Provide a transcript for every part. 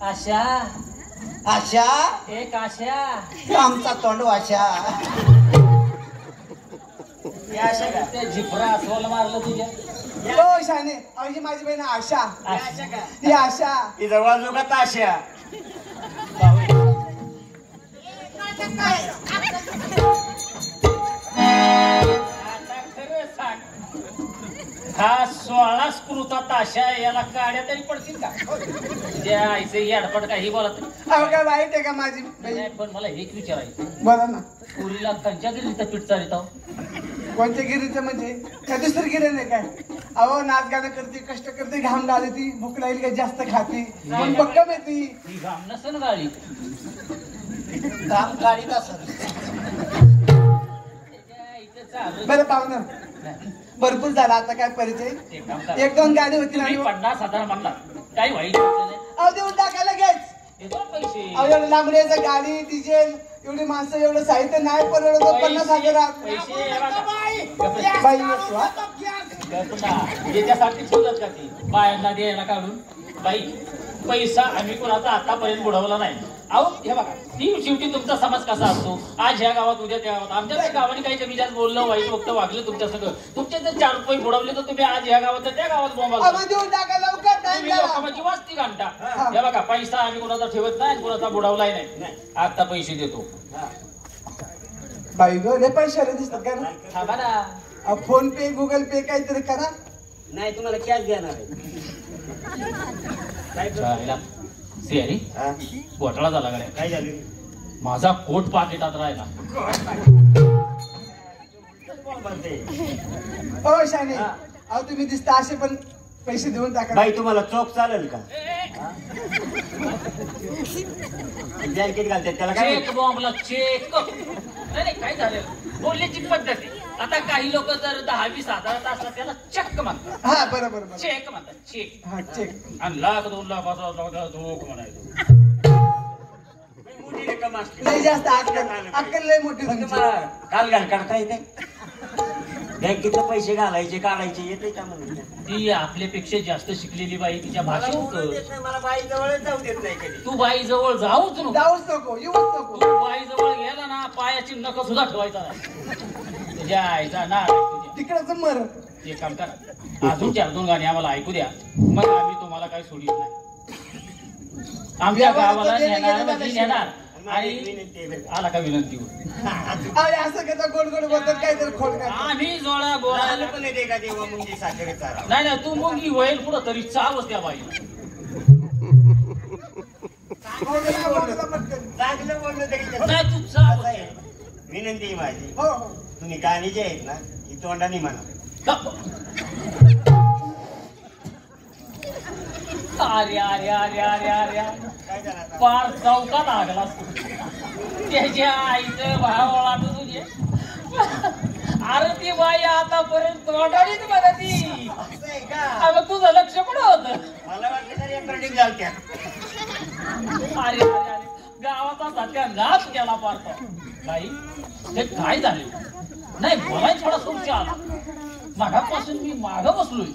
आशा आशा एक आशा आमचा तोंड वाशा आशा का ते झिपरा अस्वल मारलं तुझ्या हो शाने अशी माझी बहीण आशा आशा का ती आशा इथं वाजू का ताशा हा 16 स्क्रूचा ताशा याला काड्या तरी पडतील का त्या आईचे याडपट काही बोलत अहो काय वाईट आहे का माझी बहीण नाही पण मला एक विचारायचं बोला ना पुरीला कंच्या गिरीचं पीठ चालित कोणत्या गिरीचं म्हणजे त्या दुसरी गिरी नाही काय अहो नाच गाणं करते कष्ट करते घाम घालती भूक लागली काय जास्त खाती पण भक्कम येते ही घाम नसन गाळी घाम गाडीत असत बरं पाहुणं भरपूर झाला आता काय परिचय एक दोन गाडी होती तुम्ही 50,000 म्हणला काही वाईट नाही अहो देऊन टाकायला लगेच देतो पैसे अहो एवढं लांबड्याचं गाडी डिझेल एवढी माणसं एवढं साहित्य नाही परवडत 50,000 पैसे बाई येतो हा याच्यासाठी ठेवतात का ती बायांना द्यायला काढून बाई पैसा आम्ही कोणाचा आतापर्यंत बुडवला नाही अहो हे बघा ती शेवटी तुमचा समाज कसा असतो आज ह्या गावात उद्या त्या गावात आमच्या गावाने काही कमी जास्त बोललं वाईट वक्त वागलं तुमच्या सगळं तुमचे जर 4 रुपये बुडवले तर तुम्ही आज ह्या गावात त्या गावात बोंबा देऊन टाका लवकर तुम्ही लोकांची वाचती घंटा हे बघा पैसा आम्ही कोणाचा ठेवत नाही कोणाचा बुडवलाय नाही आता पैसे देतो बाई गो रे पैशाला दिसतात का ना थांबा ना फोन पे गुगल पे काहीतरी करा नाही तुम्हाला कॅश देणार आहे सियारी घोटाळा झाला गाड्या काय झालं माझा कोट पाकिटात राहिला हो शाने अहो तुम्ही दिसता असे पण पैसे देऊन टाका बाई तुम्हाला चोख चालेल का बँकेत घालतात त्याला काय चेक बॉम्बला चेक नाही काय झालं बोलण्याची पद्धती आता काही लोक जर 10-20,000 असतात त्याला चेक म्हणतात हा बरोबर चेक म्हणतात चेक हा चेक आणि 1,00,000-2 लाखाचा धोक म्हणायचो मोठी रक्कम असते लय जास्त अक्कल लय मोठी तुमची. तुम्हाला काल घाल करता येते बँकेतले पैसे घालायचे काढायचे येते का म्हणून ती आपल्यापेक्षा जास्त शिकलेली बाई तिच्या भाषेत मला बाई जवळच जाऊ देत नाही कधी तू बाई जवळ जाऊच नको जाऊच नको येऊच नको तू बाई जवळ गेला ना पायाची नख सुद्धा ठेवायचा नाही तुझ्या आईचा ना तुझ्या तिकडचं मर ते काम करा अजून 4-2 गाणी आम्हाला ऐकू द्या मग आम्ही तुम्हाला काही सोडित नाही आमच्या गावाला नेणार म्हणजे नेणार आणि आला का विनंती अरे असं कसं गोड गोड बोलतात काहीतरी खोल काय आम्ही जोडा बोलायला पण येते का देवा मुंगी साखरेचा नाही नाही तू मुंगी होईल पुढं तरी चावच त्या बाई चांगलं बोललं तरी नाही तू चाव विनंती आहे माझी हो हो तुम्ही गाणी जे आहेत ना ही तोंडाने म्हणा अरे अरे अरे अरे अरे काय झालं पार चौकात लागला त्याच्या आईचं भावाळात तुझे अरे ती बाई आतापर्यंत तोंडाळीच बघा ती असं आहे का अगं तुझं लक्ष कुठं होत मला वाटलं तरी एकडे घालत्या अरे अरे अरे गावाचा सध्या नाच गेला पारतो बाई हे काय झाले नाही मला थोडा संशय आला मागापासून मी मागं बसलोय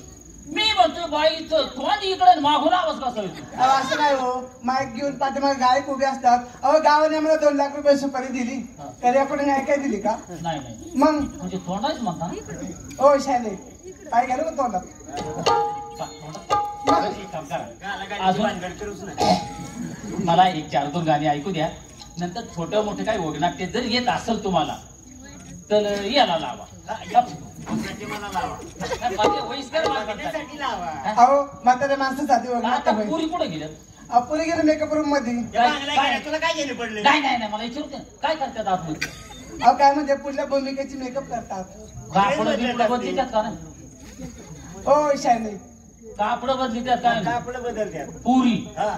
मी म्हणतोय बाईचं तोंड इकडे मागून आवाज कसा येतो अहो असं काय हो माईक घेऊन पाठीमागे गायक उभे असतात अहो गावाने आम्हाला 2 लाख रुपये सुपारी दिली तरी आपण काय काय दिली का नाही नाही मग म्हणजे तोंडाच म्हणता हो शाने काय घालू का तोंडात करूच नाही मला 1-4-2 गाणी ऐकू द्या नंतर छोटं मोठं काही ओघनाट्य जर येत असेल तुम्हाला तर याला लावा मला लावा माझे वयस्कर त्यासाठी लावा अहो म्हाताऱ्या माणसासाठी आता पुरी कुठे गेलं पुढे गेलं मेकअप रूम मध्ये तुला काय गेले पडले नाही नाही नाही मला विचारू दे काय करतात आतमध्ये अहो काय म्हणजे पुढल्या भूमिकेची मेकअप करतात कापड बदलितात का नाही हो शाने कापड बदलितात का नाही कापड बदलत्या पुरी हा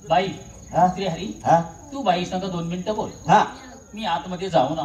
बाई हा? श्री हरी हा तू बाई संग 2 मिनिटं बोल हा मी आतमध्ये जाऊ ना